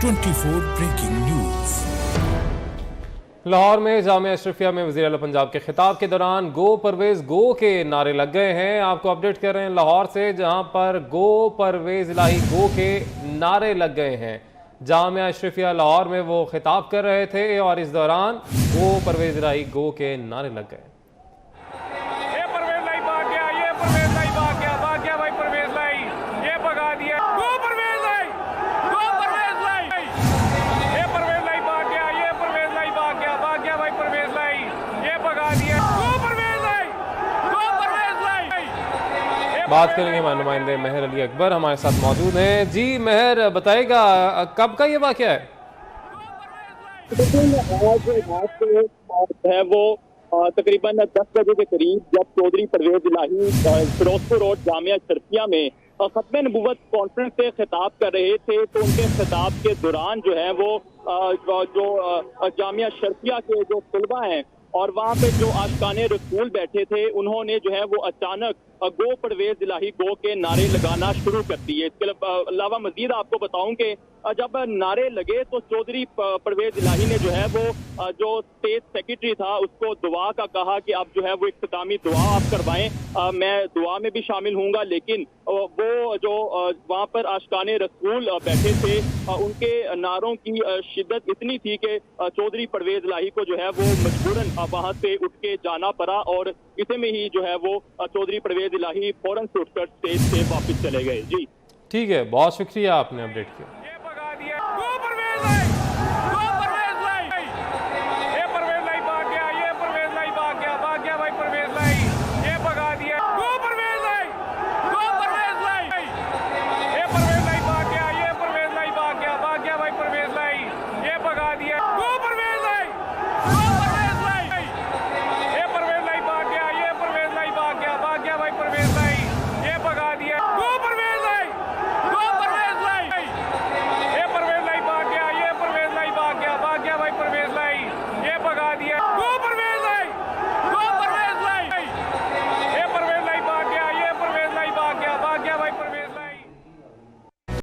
24 breaking news. Lahore में जामिया अशरफिया में वज़ीर आला पंजाब के खिताब के दौरान गो परवेज गो के नारे लग गए हैं। आपको अपडेट कर रहे हैं लाहौर से, जहां पर गो परवेज इलाही गो के नारे लग गए हैं। जामिया अशरफिया लाहौर में वो खिताब कर रहे थे और इस दौरान गो परवेज इलाही गो के नारे लग गए। बात करेंगे हमारे नुमाइंदे मेहर अली अकबर हमारे साथ मौजूद हैं। जी मेहर, बताएगा कब का ये वाक़या है? आज है वो तकरीबन 10 बजे के करीब, जब चौधरी परवेज इलाही फिरोजपुर रोड जामिया शर्फिया में खत्म नबूवत कॉन्फ्रेंस से खिताब कर रहे थे, तो उनके खिताब के दौरान जो है वो जो जामिया शर्फिया के जो तलबा हैं और वहाँ पे जो आशिकाने रसूल बैठे थे, उन्होंने जो है वो अचानक गो परवेज इलाही गो के नारे लगाना शुरू कर दिए। इसके अलावा मजीद आपको बताऊं कि जब नारे लगे तो चौधरी परवेज इलाही ने जो है वो जो स्टेट सेक्रेटरी था उसको दुआ का कहा कि आप जो है वो इख्तितामी दुआ आप करवाएं। मैं दुआ में भी शामिल हूँगा, लेकिन वो जो वहाँ पर आशिकाने रसूल बैठे थे उनके नारों की शिद्दत इतनी थी कि चौधरी परवेज इलाही को जो है वो मजबूरन वहाँ से उठ के जाना पड़ा और इसे में ही जो है वो चौधरी परवेज इलाही फौरन से उठकर स्टेज से वापस चले गए। जी ठीक है, बहुत शुक्रिया आपने अपडेट किया।